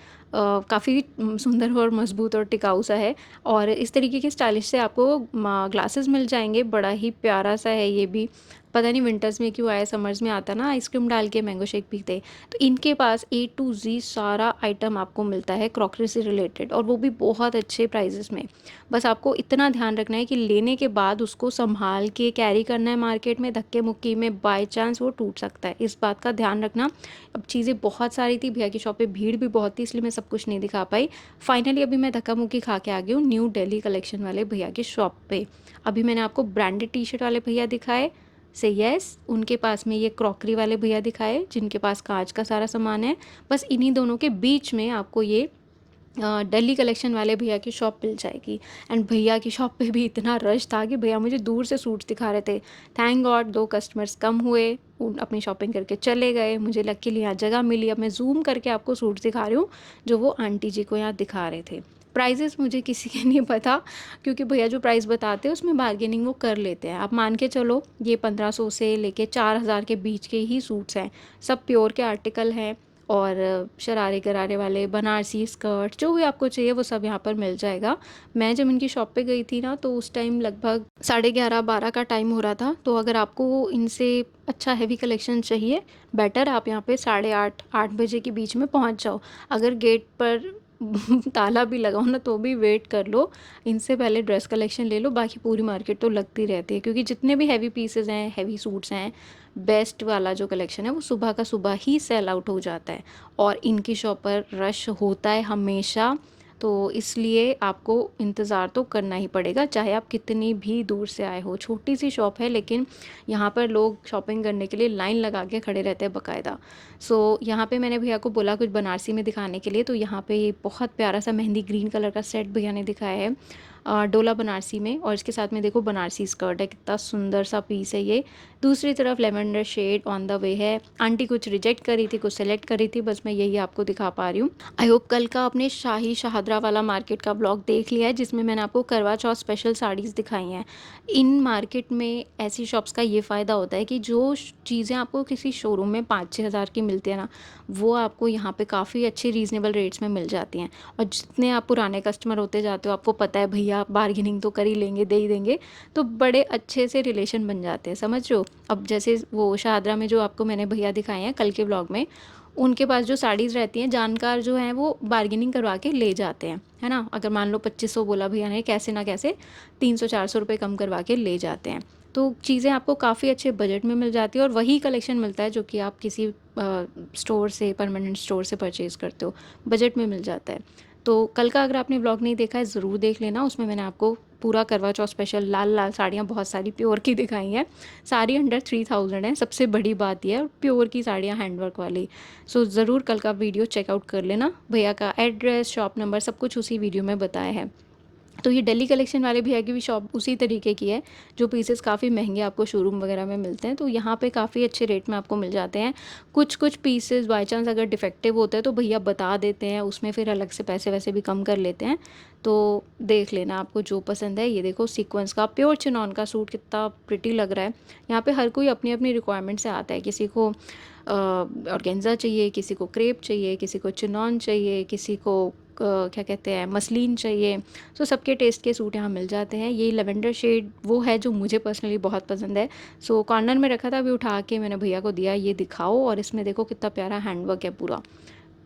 काफ़ी सुंदर और मजबूत और टिकाऊ सा है। और इस तरीके के स्टाइलिश से आपको ग्लासेस मिल जाएंगे। बड़ा ही प्यारा सा है ये भी। पता नहीं विंटर्स में क्यों आया, समर्स में आता ना आइसक्रीम डाल के मैंगो शेक पीते। तो इनके पास ए टू जी सारा आइटम आपको मिलता है क्रॉकरी से रिलेटेड, और वो भी बहुत अच्छे प्राइजेस में। बस आपको इतना ध्यान रखना है कि लेने के बाद उसको संभाल के कैरी करना है मार्केट में। धक्के मुक्की में बाय चांस वो टूट सकता है, इस बात का ध्यान रखना। अब चीज़ें बहुत सारी थी, भैया की शॉप पे भीड़ भी बहुत थी, इसलिए मैं सब कुछ नहीं दिखा पाई। फाइनली अभी मैं धक्का मुक्की खा के आ गई हूँ न्यू दिल्ली कलेक्शन वाले भैया की शॉप पे। अभी मैंने आपको ब्रांडेड टी शर्ट वाले भैया दिखाए से यस, उनके पास में ये क्रॉकरी वाले भैया दिखाए जिनके पास कांच का सारा सामान है। बस इन्हीं दोनों के बीच में आपको ये दिल्ली कलेक्शन वाले भैया की शॉप मिल जाएगी। एंड भैया की शॉप पे भी इतना रश था कि भैया मुझे दूर से सूट्स दिखा रहे थे। थैंक गॉड 2 कस्टमर्स कम हुए, अपनी शॉपिंग करके चले गए। मुझे लकीली यहाँ जगह मिली। अब मैं जूम करके आपको सूट्स दिखा रही हूँ जो वो आंटी जी को यहाँ दिखा रहे थे। प्राइजेस मुझे किसी के नहीं पता, क्योंकि भैया जो प्राइस बताते हैं उसमें बार्गेनिंग वो कर लेते हैं। आप मान के चलो ये 1500 से लेके 4000 के बीच के ही सूट्स हैं। सब प्योर के आर्टिकल हैं, और शरारे गरारे वाले बनारसी स्कर्ट जो भी आपको चाहिए वो सब यहाँ पर मिल जाएगा। मैं जब इनकी शॉप पे गई थी ना, तो उस टाइम लगभग 11:30-12 का टाइम हो रहा था। तो अगर आपको इनसे अच्छा हैवी कलेक्शन चाहिए, बेटर आप यहाँ पे 8:30-8 बजे के बीच में पहुँच जाओ। अगर गेट पर ताला भी लगाओ ना तो भी वेट कर लो, इनसे पहले ड्रेस कलेक्शन ले लो। बाकी पूरी मार्केट तो लगती रहती है, क्योंकि जितने भी हैवी पीसेज हैं, हैवी सूट्स हैं, बेस्ट वाला जो कलेक्शन है वो सुबह का सुबह ही सेल आउट हो जाता है। और इनकी शॉप पर रश होता है हमेशा, तो इसलिए आपको इंतज़ार तो करना ही पड़ेगा, चाहे आप कितनी भी दूर से आए हो। छोटी सी शॉप है, लेकिन यहाँ पर लोग शॉपिंग करने के लिए लाइन लगा के खड़े रहते हैं बाकायदा। सो यहाँ पे मैंने भैया को बोला कुछ बनारसी में दिखाने के लिए, तो यहाँ पे ये बहुत प्यारा सा मेहंदी ग्रीन कलर का सेट भैया ने दिखाया है डोला बनारसी में। और इसके साथ में देखो बनारसी स्कर्ट है, कितना सुंदर सा पीस है ये। दूसरी तरफ lavender shade on the way है। आंटी कुछ रिजेक्ट करी थी, कुछ सेलेक्ट करी थी, बस मैं यही आपको दिखा पा रही हूँ। आई होप कल का आपने शाही शाहदरा वाला मार्केट का ब्लॉग देख लिया है, जिसमें मैंने आपको करवा चौथ स्पेशल साड़ीज़ दिखाई हैं। इन मार्केट में ऐसी शॉप्स का ये फ़ायदा होता है कि जो चीज़ें आपको किसी शोरूम में 5-6 हज़ार की मिलती है ना, वो आपको यहाँ पे काफ़ी अच्छी रीज़नेबल रेट्स में मिल जाती हैं। और जितने आप पुराने कस्टमर होते जाते हो, आपको पता है भैया बार्गेनिंग तो कर ही लेंगे, दे ही देंगे, तो बड़े अच्छे से रिलेशन बन जाते हैं, समझ रहे हो। अब जैसे वो शाहदरा में जो आपको मैंने भैया दिखाए हैं कल के व्लॉग में, उनके पास जो साड़ीज़ रहती हैं, जानकार जो हैं वो बार्गेनिंग करवा के ले जाते हैं, है ना। अगर मान लो 2500 बोला भैया ने, कैसे ना कैसे 300-400 रुपये कम करवा के ले जाते हैं। तो चीज़ें आपको काफ़ी अच्छे बजट में मिल जाती है, और वही कलेक्शन मिलता है जो कि आप किसी स्टोर से, परमानेंट स्टोर से परचेज़ करते हो, बजट में मिल जाता है। तो कल का अगर आपने व्लॉग नहीं देखा है ज़रूर देख लेना, उसमें मैंने आपको पूरा करवा चौथ स्पेशल लाल लाल साड़ियाँ बहुत सारी प्योर की दिखाई हैं। सारी अंडर 3000 हैं, सबसे बड़ी बात यह है, और प्योर की साड़ियाँ हैंडवर्क वाली। सो ज़रूर कल का वीडियो चेकआउट कर लेना। भैया का एड्रेस, शॉप नंबर, सब कुछ उसी वीडियो में बताया है। तो ये दिल्ली कलेक्शन वाले भैया की भी शॉप उसी तरीके की है, जो पीसेस काफ़ी महंगे आपको शोरूम वगैरह में मिलते हैं, तो यहाँ पे काफ़ी अच्छे रेट में आपको मिल जाते हैं। कुछ कुछ पीसेस बाय चांस अगर डिफेक्टिव होते हैं तो भैया बता देते हैं, उसमें फिर अलग से पैसे वैसे भी कम कर लेते हैं। तो देख लेना आपको जो पसंद है। ये देखो सीक्वेंस का प्योर चिनॉन का सूट कितना प्रिटी लग रहा है। यहाँ पे हर कोई अपनी अपनी रिक्वायरमेंट से आता है, किसी को ऑर्गेन्जा चाहिए, किसी को क्रेप चाहिए, किसी को चिनॉन चाहिए, किसी को क्या कहते हैं मसलिन चाहिए। सो सबके टेस्ट के सूट यहाँ मिल जाते हैं। ये लेवेंडर शेड वो है जो मुझे पर्सनली बहुत पसंद है। सो कॉर्नर में रखा था, अभी उठा के मैंने भैया को दिया, ये दिखाओ। और इसमें देखो कितना प्यारा हैंडवर्क है पूरा,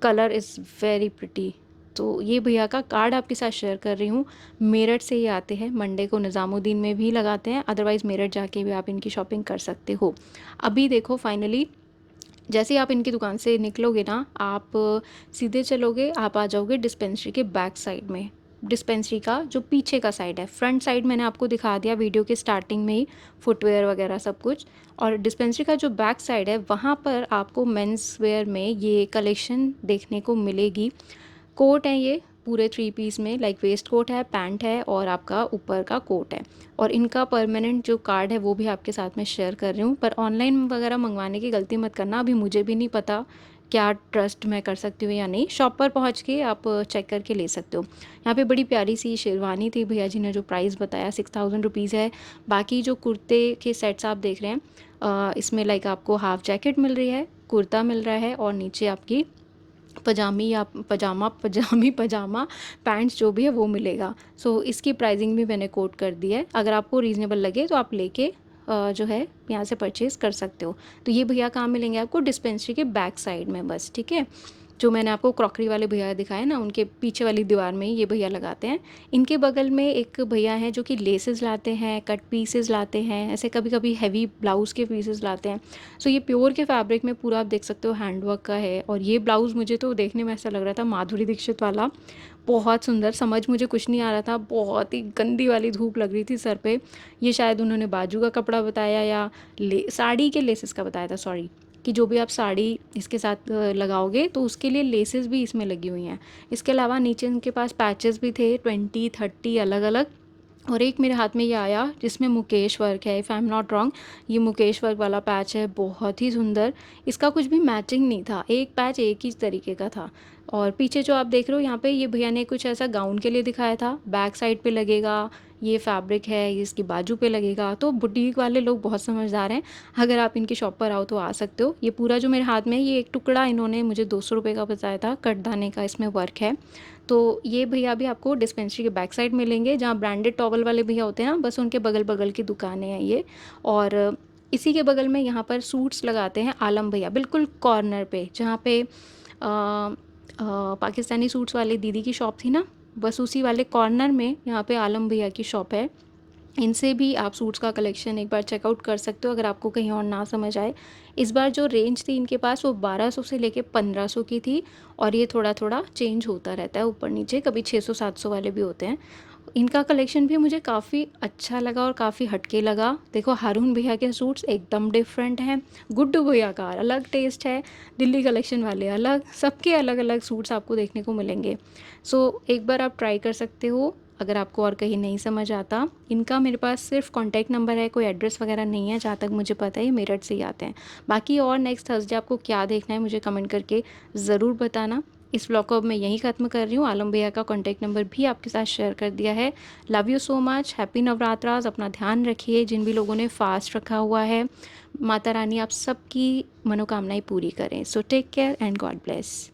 कलर इज़ वेरी प्रिटी। तो ये भैया का कार्ड आपके साथ शेयर कर रही हूँ। मेरठ से ये आते हैं, मंडे को निज़ामुद्दीन में भी लगाते हैं, अदरवाइज़ मेरठ जाके भी आप इनकी शॉपिंग कर सकते हो। अभी देखो फाइनली जैसे ही आप इनकी दुकान से निकलोगे ना, आप सीधे चलोगे, आप आ जाओगे डिस्पेंसरी के बैक साइड में। डिस्पेंसरी का जो पीछे का साइड है, फ्रंट साइड मैंने आपको दिखा दिया वीडियो के स्टार्टिंग में ही, फुटवेयर वगैरह सब कुछ। और डिस्पेंसरी का जो बैक साइड है, वहाँ पर आपको मेंस वेयर में ये कलेक्शन देखने को मिलेगी। कोट है ये पूरे 3 पीस में, लाइक वेस्ट कोट है, पैंट है, और आपका ऊपर का कोट है। और इनका परमानेंट जो कार्ड है वो भी आपके साथ में शेयर कर रही हूँ। पर ऑनलाइन वगैरह मंगवाने की गलती मत करना, अभी मुझे भी नहीं पता क्या ट्रस्ट मैं कर सकती हूँ या नहीं। शॉप पर पहुँच के आप चेक करके ले सकते हो। यहाँ पे बड़ी प्यारी सी शेरवानी थी, भैया जी ने जो प्राइस बताया 6000 रुपीज़ है। बाकी जो कुर्ते के सेट्स आप देख रहे हैं, इसमें लाइक आपको हाफ जैकेट मिल रही है, कुर्ता मिल रहा है और नीचे आपकी पजामी या पजामा पैंट्स जो भी है वो मिलेगा। सो इसकी प्राइसिंग भी मैंने कोट कर दी है। अगर आपको रीज़नेबल लगे तो आप लेके जो है यहाँ से परचेज़ कर सकते हो। तो ये भैया कहाँ मिलेंगे आपको, डिस्पेंसरी के बैक साइड में बस, ठीक है। जो मैंने आपको क्रॉकरी वाले भैया दिखाए ना, उनके पीछे वाली दीवार में ही ये भैया लगाते हैं। इनके बगल में एक भैया हैं जो कि लेसेस लाते हैं, कट पीसेस लाते हैं, ऐसे कभी कभी हैवी ब्लाउज़ के पीसेस लाते हैं। सो ये प्योर के फैब्रिक में पूरा आप देख सकते हो हैंडवर्क का है। और ये ब्लाउज़ मुझे तो देखने में ऐसा लग रहा था माधुरी दीक्षित वाला, बहुत सुंदर। समझ मुझे कुछ नहीं आ रहा था, बहुत ही गंदी वाली धूप लग रही थी सर पे। ये शायद उन्होंने बाजू का कपड़ा बताया या साड़ी के लेसेस का बताया था, सॉरी, कि जो भी आप साड़ी इसके साथ लगाओगे तो उसके लिए लेसेस भी इसमें लगी हुई हैं। इसके अलावा नीचे उनके पास पैचेस भी थे 20-30 अलग अलग। और एक मेरे हाथ में ये आया जिसमें मुकेश वर्क है, if I am not wrong, ये मुकेश वर्क वाला पैच है, बहुत ही सुंदर। इसका कुछ भी मैचिंग नहीं था, एक पैच एक ही तरीके का था। और पीछे जो आप देख रहे हो यहाँ पे, ये भैया ने कुछ ऐसा गाउन के लिए दिखाया था, बैक साइड पे लगेगा, ये फैब्रिक है, ये इसकी बाजू पे लगेगा। तो बुटीक वाले लोग बहुत समझदार हैं, अगर आप इनकी शॉप पर आओ तो आ सकते हो। ये पूरा जो मेरे हाथ में है, ये एक टुकड़ा इन्होंने मुझे 200 रुपये का बताया था, कटदाने का इसमें वर्क है। तो ये भैया भी आपको डिस्पेंसरी के बैक साइड मिलेंगे, जहाँ ब्रांडेड टॉवल वाले भैया होते हैं ना, बस उनके बगल बगल की दुकानें हैं ये। और इसी के बगल में यहाँ पर सूट्स लगाते हैं आलम भैया, बिल्कुल कॉर्नर पे, जहाँ पे पाकिस्तानी सूट्स वाली दीदी की शॉप थी ना, बस उसी वाले कॉर्नर में यहाँ पे आलम भैया की शॉप है। इनसे भी आप सूट्स का कलेक्शन एक बार चेकआउट कर सकते हो, अगर आपको कहीं और ना समझ आए। इस बार जो रेंज थी इनके पास, वो 1200 से लेके 1500 की थी। और ये थोड़ा थोड़ा चेंज होता रहता है ऊपर नीचे, कभी 600-700 वाले भी होते हैं। इनका कलेक्शन भी मुझे काफ़ी अच्छा लगा और काफ़ी हटके लगा। देखो, हारून भैया के सूट्स एकदम डिफरेंट हैं, गुड्डू भैया का अलग टेस्ट है, दिल्ली कलेक्शन वाले अलग, सबके अलग अलग सूट्स आपको देखने को मिलेंगे। सो एक बार आप ट्राई कर सकते हो अगर आपको और कहीं नहीं समझ आता। इनका मेरे पास सिर्फ कॉन्टैक्ट नंबर है, कोई एड्रेस वगैरह नहीं है, जहाँ तक मुझे पता है ये मेरठ से ही आते हैं। बाकी और नेक्स्ट थर्सडे आपको क्या देखना है मुझे कमेंट करके ज़रूर बताना। इस व्लॉग को अब मैं यहीं ख़त्म कर रही हूँ। आलम भैया का कॉन्टैक्ट नंबर भी आपके साथ शेयर कर दिया है। Love you so much, happy Navratras. अपना ध्यान रखिए, जिन भी लोगों ने फास्ट रखा हुआ है, माता रानी आप सबकी मनोकामनाएं पूरी करें। So take care and God bless.